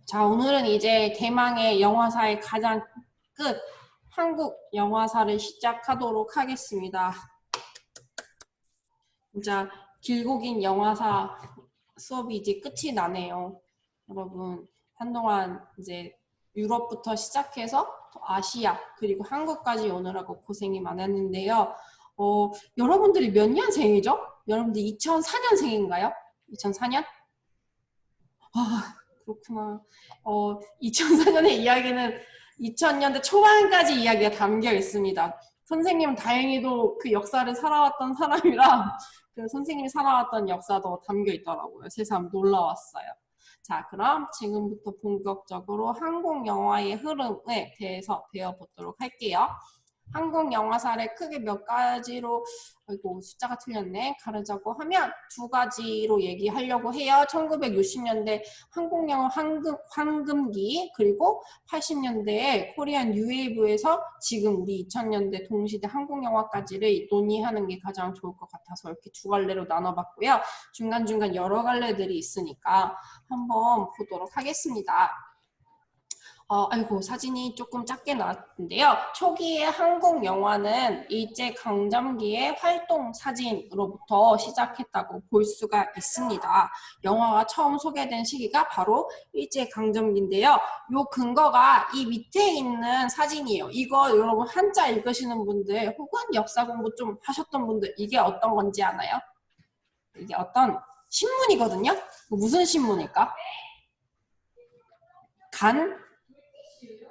자, 오늘은 이제 대망의 영화사의 가장 끝, 한국 영화사를 시작하도록 하겠습니다. 진짜 길고 긴 영화사 수업이 이제 끝이 나네요. 여러분, 한동안 이제 유럽부터 시작해서 아시아, 그리고 한국까지 오느라고 고생이 많았는데요. 여러분들이 몇 년생이죠? 여러분들 2004년생인가요? 2004년? 아, 그렇구나. 2004년의 이야기는 2000년대 초반까지 이야기가 담겨 있습니다. 선생님은 다행히도 그 역사를 살아왔던 사람이라 그 선생님이 살아왔던 역사도 담겨 있더라고요. 새삼 놀라웠어요. 자, 그럼 지금부터 본격적으로 한국 영화의 흐름에 대해서 배워보도록 할게요. 한국 영화사를 크게 몇 가지로, 아이고 숫자가 틀렸네, 가르자고 하면 두 가지로 얘기하려고 해요. 1960년대 한국 영화 황금기, 그리고 80년대에 코리안 뉴웨이브에서 지금 우리 2000년대 동시대 한국 영화까지를 논의하는 게 가장 좋을 것 같아서 이렇게 두 갈래로 나눠봤고요. 중간중간 여러 갈래들이 있으니까 한번 보도록 하겠습니다. 아이고 사진이 조금 작게 나왔는데요. 초기의 한국 영화는 일제강점기의 활동 사진으로부터 시작했다고 볼 수가 있습니다. 영화가 처음 소개된 시기가 바로 일제강점기인데요. 요 근거가 이 밑에 있는 사진이에요. 이거 여러분 한자 읽으시는 분들 혹은 역사 공부 좀 하셨던 분들 이게 어떤 건지 아나요? 이게 어떤 신문이거든요. 무슨 신문일까?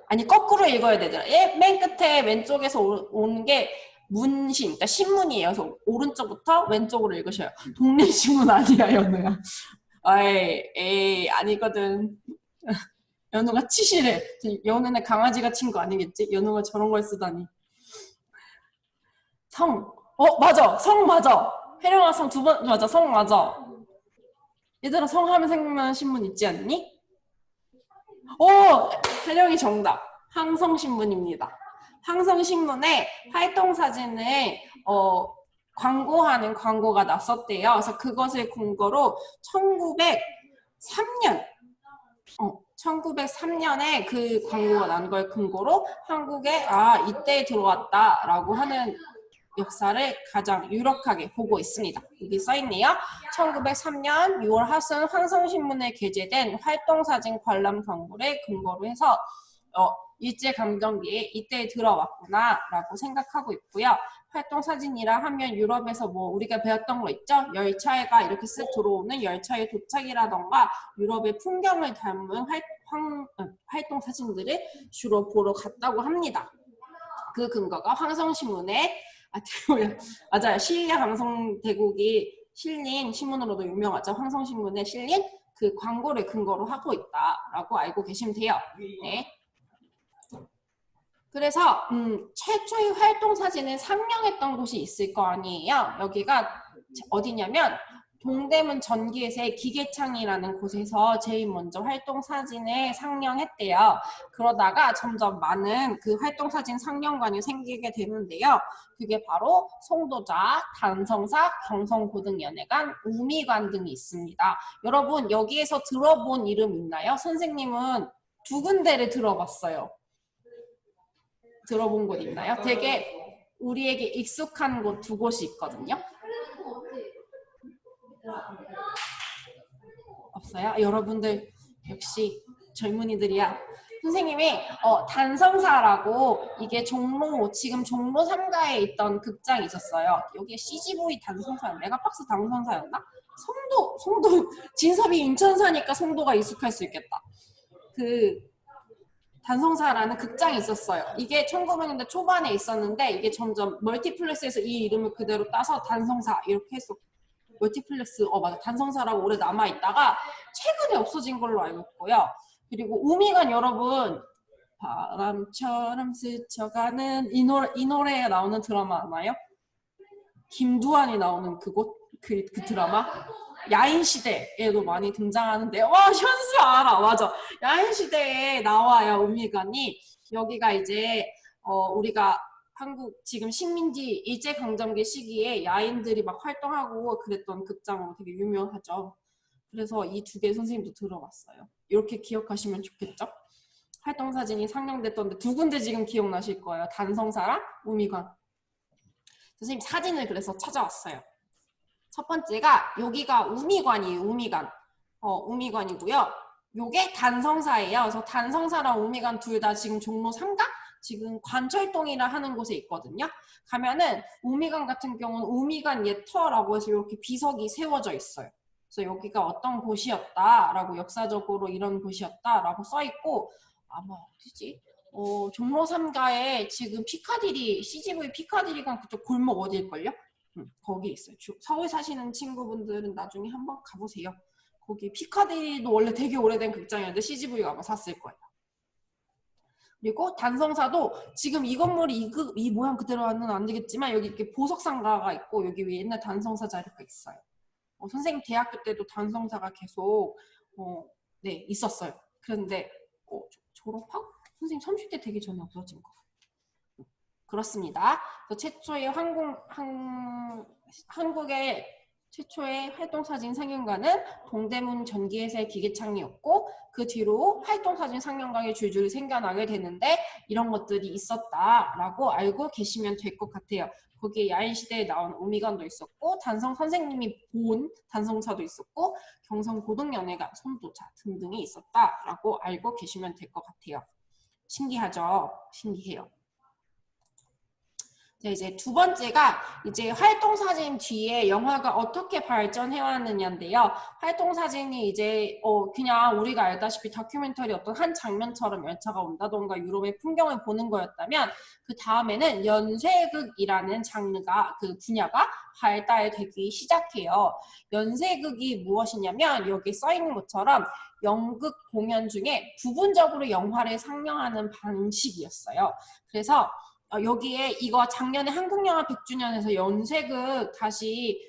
아니 거꾸로 읽어야 되잖아. 맨 끝에 왼쪽에서 오는 게 문신, 그러니까 신문이에요. 그래서 오른쪽부터 왼쪽으로 읽으셔요. 독립신문 아니야, 연우야. 에이, 아니거든. 연우가 치시래. 연우는 강아지가 친 거 아니겠지? 연우가 저런 걸 쓰다니. 맞아. 성 맞아. 혜령아 성 두 번, 맞아. 성 맞아. 얘들아, 성 하면 생각나는 신문 있지 않니? 혜령이 정답. 항성신문입니다. 항성신문에 활동사진을 광고하는 광고가 났었대요. 그래서 그것을 근거로 1903년에 그 광고가 난 걸 근거로 한국에 이때 들어왔다라고 하는 역사를 가장 유력하게 보고 있습니다. 여기 써있네요. 1903년 6월 하순 황성신문에 게재된 활동사진 관람 광고를 근거로 해서 일제강점기에 이때 들어왔구나 라고 생각하고 있고요. 활동사진이라 하면 유럽에서 뭐 우리가 배웠던 거 있죠? 열차가 이렇게 쓱 들어오는 열차의 도착이라던가 유럽의 풍경을 담은 활동사진들을 주로 보러 갔다고 합니다. 그 근거가 황성신문에 맞아요. 실려 방송대국이 실린 신문으로도 유명하죠. 황성신문에 실린 그 광고를 근거로 하고 있다라고 알고 계시면 돼요. 네. 그래서 최초의 활동 사진을 상영했던 곳이 있을 거 아니에요. 여기가 어디냐면 동대문 전기회사의 기계창이라는 곳에서 제일 먼저 활동사진을 상영했대요. 그러다가 점점 많은 그 활동사진 상영관이 생기게 되는데요. 그게 바로 송도자, 단성사, 경성고등연예관, 우미관 등이 있습니다. 여러분 여기에서 들어본 이름 있나요? 선생님은 두 군데를 들어봤어요. 들어본 곳 있나요? 되게 우리에게 익숙한 곳 두 곳이 있거든요. 없어요? 여러분들 역시 젊은이들이야. 선생님이 단성사라고 이게 지금 종로 3가에 있던 극장이 있었어요. 여기에 CGV 단성사였나? 메가박스 단성사였나? 송도 진섭이 인천 사니까 송도가 익숙할 수 있겠다. 그 단성사라는 극장이 있었어요. 이게 1900년대 초반에 있었는데 이게 점점 멀티플렉스에서 이 이름을 그대로 따서 단성사 이렇게 했었고 멀티플렉스 맞아 단성사라고 오래 남아있다가 최근에 없어진 걸로 알고 있고요. 그리고 우미관 여러분 바람처럼 스쳐가는 이 노래에 나오는 드라마 아나요? 김두한이 나오는 그 드라마 야인시대에도 많이 등장하는데 현수 알아. 맞아. 야인시대에 나와요. 우미관이. 여기가 이제 우리가 한국 지금 식민지 일제강점기 시기에 야인들이 막 활동하고 그랬던 극장으로 되게 유명하죠. 그래서 이 두 개 선생님도 들어봤어요. 이렇게 기억하시면 좋겠죠? 활동사진이 상영됐던데 두 군데 지금 기억나실 거예요. 단성사랑 우미관. 선생님 사진을 그래서 찾아왔어요. 첫 번째가 여기가 우미관이에요. 우미관. 우미관이고요. 요게 단성사예요. 그래서 단성사랑 우미관 둘 다 지금 종로 3가 지금 관철동이라 하는 곳에 있거든요. 가면은 우미관 같은 경우는 우미관 예터라고 해서 이렇게 비석이 세워져 있어요. 그래서 여기가 어떤 곳이었다라고 역사적으로 이런 곳이었다라고 써 있고 아마 어디지? 종로 3가에 지금 피카디리 CGV 피카디리관 그쪽 골목 어디일걸요? 거기 있어요. 서울 사시는 친구분들은 나중에 한번 가보세요. 거기 피카디리도 원래 되게 오래된 극장이었는데 CGV가 아마 샀을 거예요. 그리고 단성사도 지금 이 건물이 이 모양 그대로는 안 되겠지만 여기 이렇게 보석상가가 있고 여기 위에 옛날 단성사 자리가 있어요. 선생님 대학교 때도 단성사가 계속 네 있었어요. 그런데 졸업하고 선생님 30대 되기 전에 없어진 거. 그렇습니다. 최초의 한국의 최초의 활동사진 상영관은 동대문 전기회사의 기계창이었고 그 뒤로 활동사진 상영관이 줄줄이 생겨나게 되는데 이런 것들이 있었다라고 알고 계시면 될 것 같아요. 거기에 야인시대에 나온 우미관도 있었고 단성 선생님이 본 단성사도 있었고 경성고등연회관, 손도차 등등이 있었다라고 알고 계시면 될 것 같아요. 신기하죠? 신기해요. 이제 두 번째가 이제 활동사진 뒤에 영화가 어떻게 발전해 왔느냐인데요. 활동사진이 이제 그냥 우리가 알다시피 다큐멘터리 어떤 한 장면처럼 열차가 온다던가 유럽의 풍경을 보는 거였다면 그 다음에는 연쇄극이라는 장르가 그 분야가 발달되기 시작해요. 연쇄극이 무엇이냐면 여기 써 있는 것처럼 연극 공연 중에 부분적으로 영화를 상영하는 방식이었어요. 그래서 여기에 이거 작년에 한국영화 100주년에서 연쇄극 다시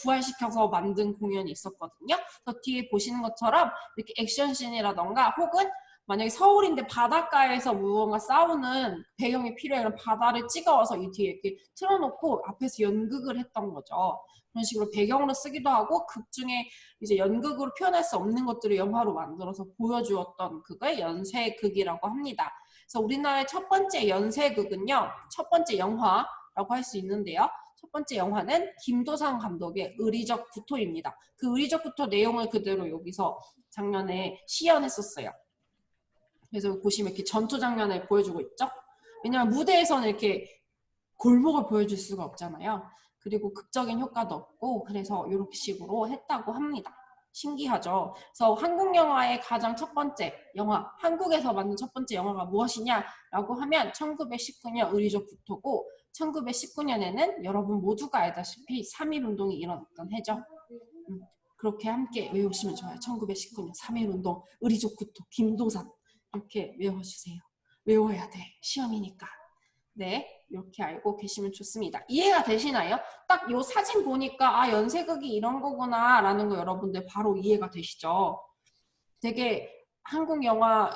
부활시켜서 만든 공연이 있었거든요. 그래서 뒤에 보시는 것처럼 이렇게 액션씬이라던가 혹은 만약에 서울인데 바닷가에서 무언가 싸우는 배경이 필요해 그럼 바다를 찍어와서 이 뒤에 이렇게 틀어놓고 앞에서 연극을 했던 거죠. 그런 식으로 배경으로 쓰기도 하고 극 중에 이제 연극으로 표현할 수 없는 것들을 영화로 만들어서 보여주었던 그걸 연쇄극이라고 합니다. 그래서 우리나라의 첫 번째 연쇄극은요. 첫 번째 영화라고 할 수 있는데요. 첫 번째 영화는 김도상 감독의 의리적 구토입니다. 그 의리적 구토 내용을 그대로 여기서 작년에 시연했었어요. 그래서 보시면 이렇게 전투 장면을 보여주고 있죠. 왜냐하면 무대에서는 이렇게 골목을 보여줄 수가 없잖아요. 그리고 극적인 효과도 없고 그래서 이렇게 식으로 했다고 합니다. 신기하죠. 그래서 한국 영화의 가장 첫 번째 영화, 한국에서 만든 첫 번째 영화가 무엇이냐라고 하면 1919년 의리적 구토고 1919년에는 여러분 모두가 알다시피 3.1운동이 일어났던 해죠. 그렇게 함께 외우시면 좋아요. 1919년 3.1운동, 의리적 구토, 김도산 이렇게 외워주세요. 외워야 돼. 시험이니까. 네, 이렇게 알고 계시면 좋습니다. 이해가 되시나요? 딱 이 사진 보니까 아 연쇄극이 이런 거구나 라는 거 여러분들 바로 이해가 되시죠? 되게 한국 영화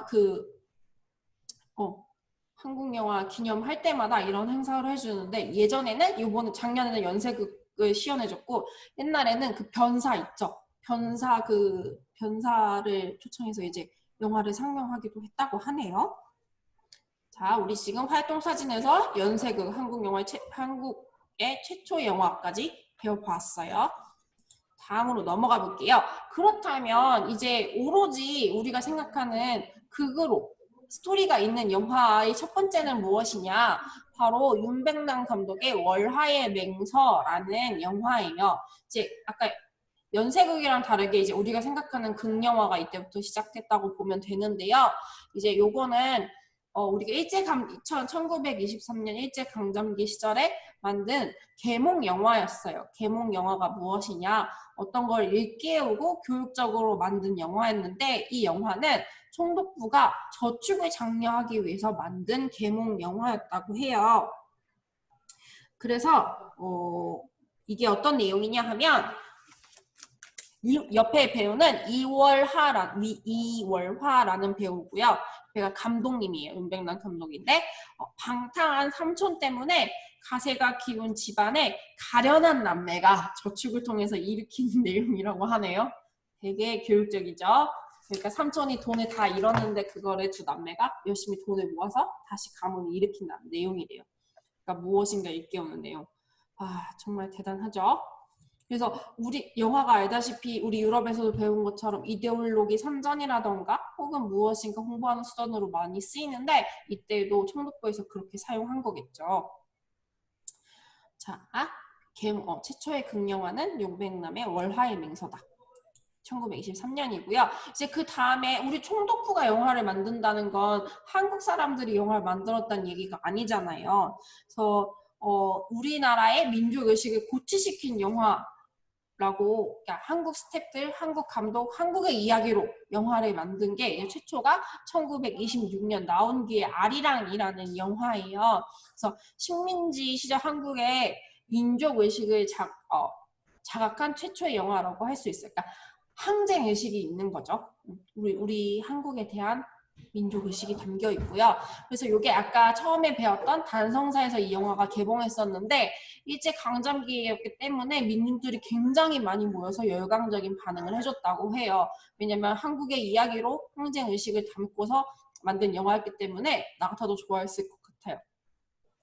한국 영화 기념할 때마다 이런 행사를 해주는데 예전에는 요번에 작년에는 연쇄극을 시연해줬고 옛날에는 그 변사 있죠? 변사를 초청해서 이제 영화를 상영하기도 했다고 하네요. 자, 우리 지금 활동사진에서 연쇄극 한국의 최초 영화까지 배워봤어요. 다음으로 넘어가 볼게요. 그렇다면 이제 오로지 우리가 생각하는 극으로 스토리가 있는 영화의 첫 번째는 무엇이냐? 바로 윤백남 감독의 월화의 맹서라는 영화예요. 이제 아까 연쇄극이랑 다르게 이제 우리가 생각하는 극영화가 이때부터 시작됐다고 보면 되는데요. 이제 요거는 우리가 1923년 일제강점기 시절에 만든 계몽 영화였어요. 계몽 영화가 무엇이냐? 어떤 걸 일깨우고 교육적으로 만든 영화였는데 이 영화는 총독부가 저축을 장려하기 위해서 만든 계몽 영화였다고 해요. 그래서 이게 어떤 내용이냐 하면 옆에 배우는 이월화라는 배우고요. 배가 감독님이에요. 윤백남 감독인데 방탕한 삼촌 때문에 가세가 기운 집안에 가련한 남매가 저축을 통해서 일으키는 내용이라고 하네요. 되게 교육적이죠. 그러니까 삼촌이 돈을 다 잃었는데 그거를 두 남매가 열심히 돈을 모아서 다시 가문을 일으킨다는 내용이래요. 그러니까 무엇인가 일깨우는 내용. 아, 정말 대단하죠. 그래서 우리 영화가 알다시피 우리 유럽에서도 배운 것처럼 이데올로기 선전이라던가 혹은 무엇인가 홍보하는 수단으로 많이 쓰이는데 이때도 청독부에서 그렇게 사용한 거겠죠. 자, 최초의 극영화는 용백남의 월하의 맹서다. 1923년이고요. 이제 그 다음에 우리 총독부가 영화를 만든다는 건 한국 사람들이 영화를 만들었다는 얘기가 아니잖아요. 그래서 우리나라의 민족 의식을 고취시킨 영화라고, 그러니까 한국 스태프들, 한국 감독, 한국의 이야기로 영화를 만든 게 이제 최초가 1926년 나온 뒤에 아리랑이라는 영화예요. 그래서 식민지 시절 한국의 민족 의식을 자각한 최초의 영화라고 할 수 있어요. 그러니까 항쟁 의식이 있는 거죠. 우리 한국에 대한 민족 의식이 담겨 있고요. 그래서 이게 아까 처음에 배웠던 단성사에서 이 영화가 개봉했었는데 일제 강점기였기 때문에 민중들이 굉장히 많이 모여서 열광적인 반응을 해줬다고 해요. 왜냐면 한국의 이야기로 항쟁 의식을 담고서 만든 영화였기 때문에 나 같아도 좋아했을 것 같아요.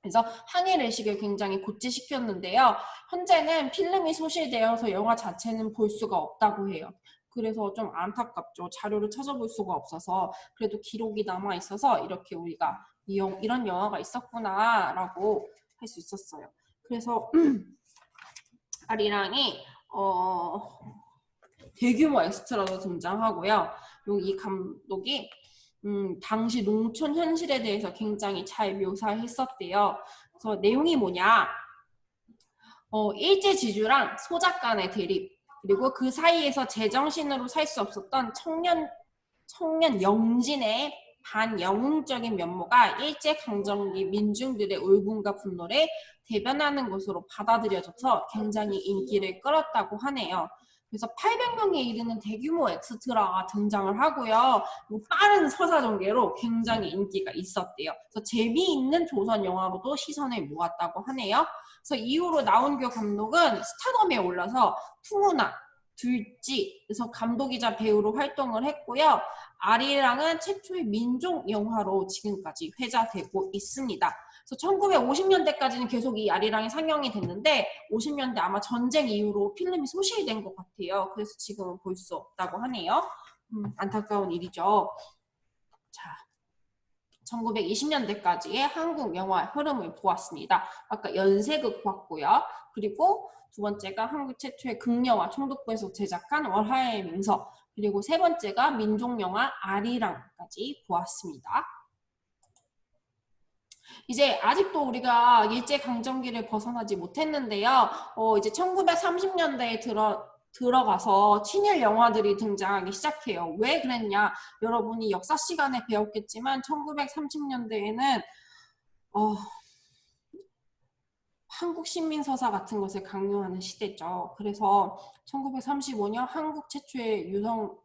그래서 항일 의식을 굉장히 고취시켰는데요. 현재는 필름이 소실되어서 영화 자체는 볼 수가 없다고 해요. 그래서 좀 안타깝죠. 자료를 찾아볼 수가 없어서. 그래도 기록이 남아있어서 이렇게 우리가 이런 영화가 있었구나라고 할 수 있었어요. 그래서 아리랑이 대규모 엑스트라도 등장하고요. 이 감독이 당시 농촌 현실에 대해서 굉장히 잘 묘사했었대요. 그래서 내용이 뭐냐? 일제지주랑 소작 간의 대립, 그리고 그 사이에서 제정신으로 살 수 없었던 청년 영진의 반영웅적인 면모가 일제강점기 민중들의 울분과 분노를 대변하는 것으로 받아들여져서 굉장히 인기를 끌었다고 하네요. 그래서 800명에 이르는 대규모 엑스트라가 등장을 하고요. 빠른 서사 전개로 굉장히 인기가 있었대요. 그래서 재미있는 조선 영화로도 시선을 모았다고 하네요. 그래서 이후로 나온규 감독은 스타덤에 올라서 풍우나 둘지, 그래서 감독이자 배우로 활동을 했고요. 아리랑은 최초의 민족 영화로 지금까지 회자되고 있습니다. 그래서 1950년대까지는 계속 이 아리랑이 상영이 됐는데 50년대 아마 전쟁 이후로 필름이 소실된 것 같아요. 그래서 지금은 볼 수 없다고 하네요. 안타까운 일이죠. 자, 1920년대까지의 한국 영화 흐름을 보았습니다. 아까 연세극 봤고요. 그리고 두 번째가 한국 최초의 극영화 총독부에서 제작한 월하의 맹서, 그리고 세 번째가 민족영화 아리랑까지 보았습니다. 이제 아직도 우리가 일제강점기를 벗어나지 못했는데요. 이제 1930년대에 들어가서 친일 영화들이 등장하기 시작해요. 왜 그랬냐? 여러분이 역사 시간에 배웠겠지만 1930년대에는 한국 신민서사 같은 것을 강요하는 시대죠. 그래서 1935년 한국 최초의 유성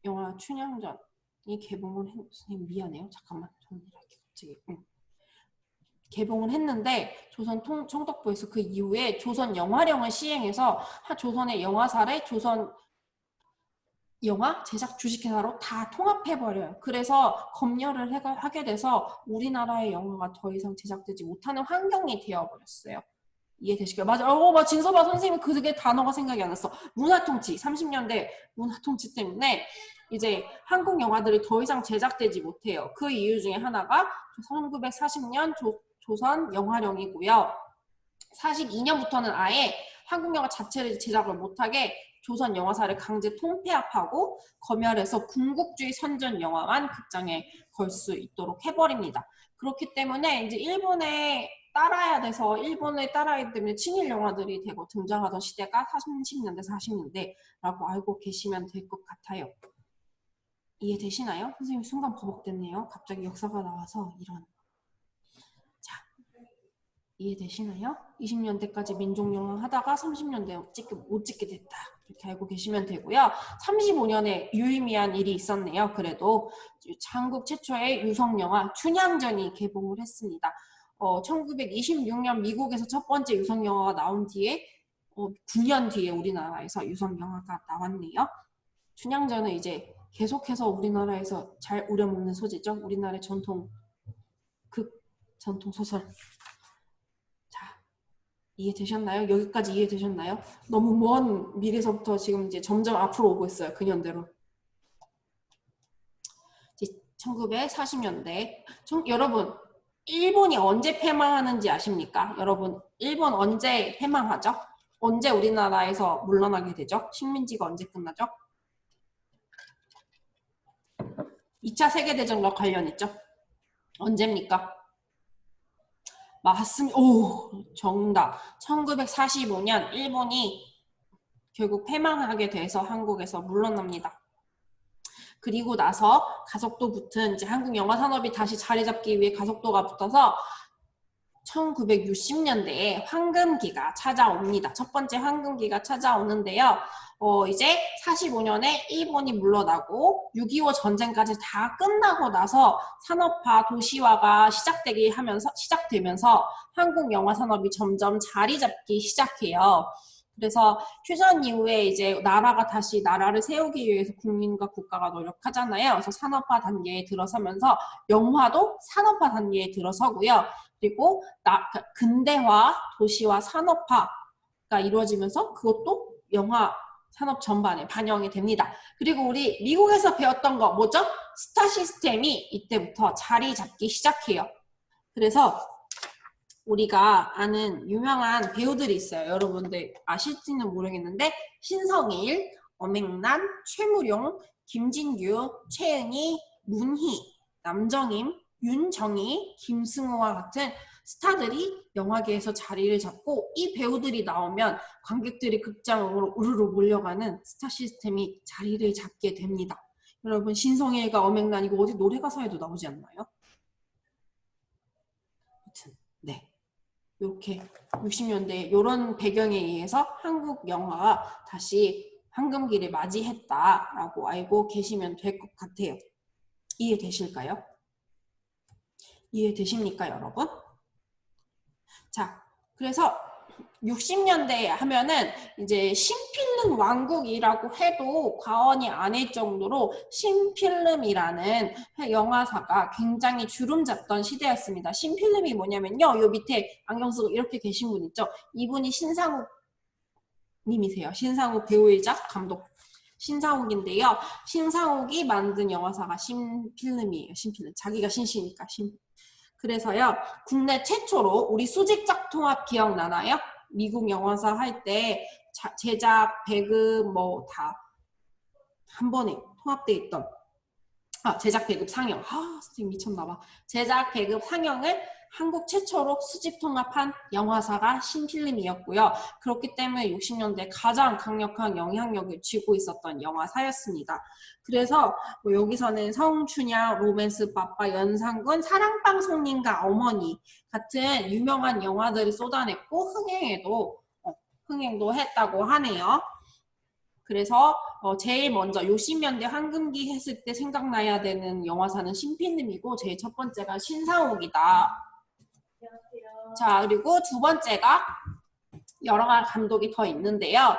영화 춘향전이 개봉을 선생님 미안해요. 잠깐만. 저는 이렇게 갑자기 개봉을 했는데 조선 총독부에서 그 이후에 조선 영화령을 시행해서 조선의 영화사를 조선 영화 제작 주식회사로 다 통합해버려요. 그래서 검열을 하게 돼서 우리나라의 영화가 더 이상 제작되지 못하는 환경이 되어버렸어요. 이해되시죠? 맞아. 진서봐 선생님 그게 단어가 생각이 안 났어. 문화통치, 30년대 문화통치 때문에 이제 한국 영화들이 더 이상 제작되지 못해요. 그 이유 중에 하나가 1940년 조선 영화령이고요. 42년부터는 아예 한국 영화 자체를 제작을 못하게 조선 영화사를 강제 통폐합하고 검열해서 군국주의 선전 영화만 극장에 걸 수 있도록 해버립니다. 그렇기 때문에 이제 일본에 따라야 돼서 일본에 따라야 때문에 친일 영화들이 되고 등장하던 시대가 30년대, 40년대라고 알고 계시면 될 것 같아요. 이해되시나요? 선생님 순간 버벅댔네요. 갑자기 역사가 나와서 이런. 자, 이해되시나요? 20년대까지 민족영화 하다가 30년대 못 찍게 됐다. 이렇게 알고 계시면 되고요. 35년에 유의미한 일이 있었네요. 그래도 한국 최초의 유성영화 춘향전이 개봉을 했습니다. 1926년 미국에서 첫 번째 유성영화가 나온 뒤에 9년 뒤에 우리나라에서 유성영화가 나왔네요. 춘향전은 이제 계속해서 우리나라에서 잘 우려먹는 소재죠. 우리나라의 전통 전통 소설. 자, 이해되셨나요? 여기까지 이해되셨나요? 너무 먼 미래서부터 지금 이제 점점 앞으로 오고 있어요. 근현대로. 1940년대. 여러분, 일본이 언제 패망하는지 아십니까? 여러분, 일본 언제 패망하죠? 언제 우리나라에서 물러나게 되죠? 식민지가 언제 끝나죠? 2차 세계대전과 관련 있죠? 언제입니까? 맞습니다. 오, 정답. 1945년 일본이 결국 패망하게 돼서 한국에서 물러납니다. 그리고 나서 가속도 붙은 이제 한국 영화 산업이 다시 자리 잡기 위해 가속도가 붙어서 1960년대에 황금기가 찾아옵니다. 첫 번째 황금기가 찾아오는데요. 이제 45년에 일본이 물러나고 6.25 전쟁까지 다 끝나고 나서 산업화, 도시화가 시작되면서 한국 영화 산업이 점점 자리 잡기 시작해요. 그래서 휴전 이후에 이제 나라가 다시 나라를 세우기 위해서 국민과 국가가 노력하잖아요. 그래서 산업화 단계에 들어서면서 영화도 산업화 단계에 들어서고요. 그리고 근대화, 도시화, 산업화가 이루어지면서 그것도 영화 산업 전반에 반영이 됩니다. 그리고 우리 미국에서 배웠던 거 뭐죠? 스타 시스템이 이때부터 자리 잡기 시작해요. 그래서 우리가 아는 유명한 배우들이 있어요. 여러분들 아실지는 모르겠는데 신성일, 엄앵란, 최무룡, 김진규, 최은희, 문희, 남정임, 윤정희, 김승우와 같은 스타들이 영화계에서 자리를 잡고 이 배우들이 나오면 관객들이 극장으로 우르르 몰려가는 스타 시스템이 자리를 잡게 됩니다. 여러분 신성일과 엄앵란이고 어디 노래가사에도 나오지 않나요? 아무튼 네. 이렇게 60년대 이런 배경에 의해서 한국 영화가 다시 황금기를 맞이했다라고 알고 계시면 될 것 같아요. 이해되실까요? 이해되십니까, 여러분? 자, 그래서 60년대 하면은 이제 신필름 왕국이라고 해도 과언이 아닐 정도로 신필름이라는 영화사가 굉장히 주름 잡던 시대였습니다. 신필름이 뭐냐면요. 요 밑에 안경 쓰고 이렇게 계신 분 있죠. 이분이 신상욱 님이세요. 신상욱 배우이자 감독. 신상욱인데요. 신상욱이 만든 영화사가 신필름이에요. 신필름. 자기가 신시니까 그래서요. 국내 최초로 우리 수직작 통합 기억나나요? 미국 영화사 할 때 제작, 배급 뭐 다 한 번에 통합돼 있던 제작, 배급, 상영. 선생님 미쳤나봐. 제작, 배급, 상영을 한국 최초로 수직 통합한 영화사가 신필름이었고요. 그렇기 때문에 60년대 가장 강력한 영향력을 쥐고 있었던 영화사였습니다. 그래서 뭐 여기서는 성춘향, 로맨스 빠빠, 연상군, 사랑방송님과 어머니 같은 유명한 영화들을 쏟아냈고 흥행도 했다고 하네요. 그래서 제일 먼저 60년대 황금기 했을 때 생각나야 되는 영화사는 신필름이고 제일 첫 번째가 신상욱이다. 안녕하세요. 자, 그리고 두 번째가 여러 가지 감독이 더 있는데요.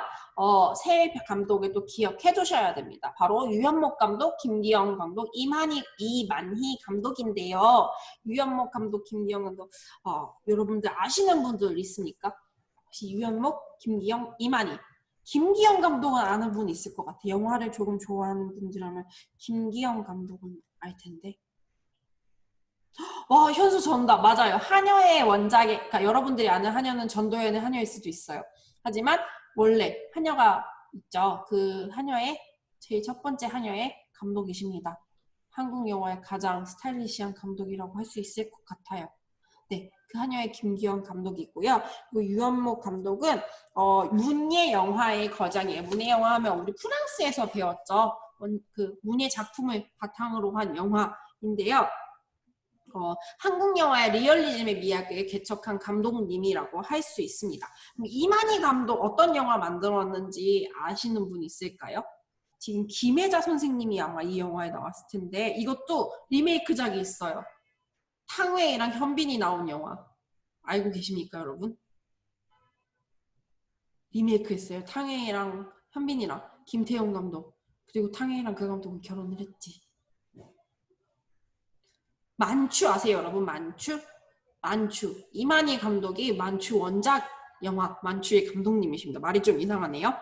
세 감독을 또 기억해 두셔야 됩니다. 바로 유현목 감독, 김기영 감독, 이만희 감독인데요. 유현목 감독, 김기영 감독 여러분들 아시는 분들 있습니까? 혹시 유현목, 김기영, 이만희 김기영 감독은 아는 분 있을 것 같아요. 영화를 조금 좋아하는 분들이라면 김기영 감독은 알 텐데. 와, 현수 정답 맞아요. 한여의 원작에 그러니까 여러분들이 아는 한여는 전도연의 한여일 수도 있어요. 하지만 원래 한여가 있죠. 그 한여의 제일 첫 번째 한여의 감독이십니다. 한국 영화의 가장 스타일리시한 감독이라고 할 수 있을 것 같아요. 네, 그 한여의 김기현 감독이고요. 그리고 유현목 감독은 문예 영화의 거장이에요. 문예 영화 하면 우리 프랑스에서 배웠죠. 그 문예 작품을 바탕으로 한 영화인데요. 한국 영화의 리얼리즘의 미학을 개척한 감독님이라고 할 수 있습니다. 이만희 감독 어떤 영화 만들었는지 아시는 분 있을까요? 지금 김혜자 선생님이 아마 이 영화에 나왔을 텐데 이것도 리메이크작이 있어요. 탕웨이랑 현빈이 나온 영화 알고 계십니까 여러분? 리메이크 했어요. 탕웨이랑 현빈이랑 김태형 감독. 그리고 탕웨이랑 그 감독은 결혼을 했지. 만추 아세요, 여러분? 만추? 만추. 이만희 감독이 만추 원작 영화 만추의 감독님이십니다. 말이 좀 이상하네요.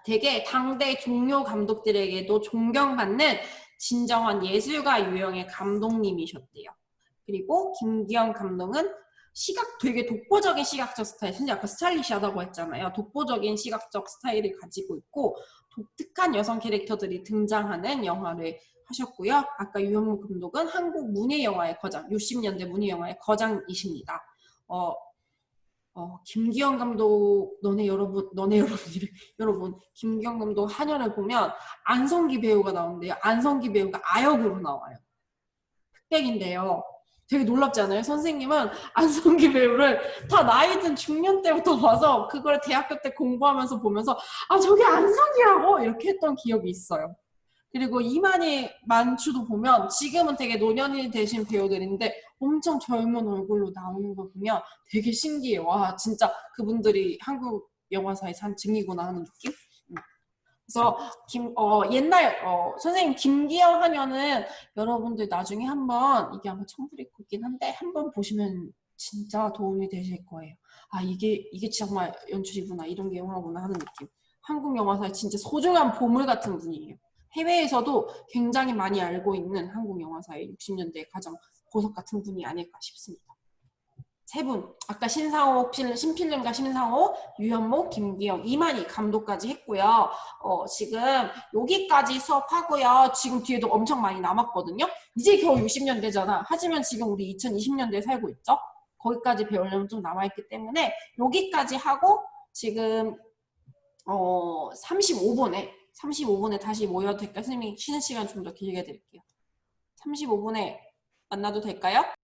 되게 당대 종료 감독들에게도 존경받는 진정한 예술가 유형의 감독님이셨대요. 그리고 김기영 감독은 되게 독보적인 시각적 스타일, 선생님 아까 스타일리시하다고 했잖아요. 독보적인 시각적 스타일을 가지고 있고 독특한 여성 캐릭터들이 등장하는 영화를 하셨고요. 아까 유현무 감독은 한국 문예영화의 거장, 60년대 문예영화의 거장이십니다. 김기영 감독, 여러분, 김기영 감독 한연을 보면 안성기 배우가 나오는데요. 안성기 배우가 아역으로 나와요. 흑백인데요. 되게 놀랍지 않아요? 선생님은 안성기 배우를 다 나이 든 중년 때부터 봐서 그걸 대학교 때 공부하면서 보면서 아, 저게 안성기라고? 이렇게 했던 기억이 있어요. 그리고 이만희 만추도 보면 지금은 되게 노년이 되신 배우들인데 엄청 젊은 얼굴로 나오는 거 보면 되게 신기해요. 와, 진짜 그분들이 한국 영화사의 산증이구나 하는 느낌? 그래서 선생님 김기영 하면은 여러분들 나중에 한번 이게 아마 첨부리코긴 한데 한번 보시면 진짜 도움이 되실 거예요. 아, 이게 정말 연출이구나, 이런 게 영화구나 하는 느낌. 한국 영화사의 진짜 소중한 보물 같은 분이에요. 해외에서도 굉장히 많이 알고 있는 한국 영화사의 60년대 가장 보석 같은 분이 아닐까 싶습니다. 세 분, 아까 신필름과 신상호, 유현목, 김기영, 이만희 감독까지 했고요. 지금 여기까지 수업하고요. 지금 뒤에도 엄청 많이 남았거든요. 이제 겨우 60년대잖아. 하지만 지금 우리 2020년대에 살고 있죠. 거기까지 배우려면 좀 남아있기 때문에 여기까지 하고 지금 35분에 다시 모여도 될까요? 선생님이 쉬는 시간 좀 더 길게 드릴게요. 35분에 만나도 될까요?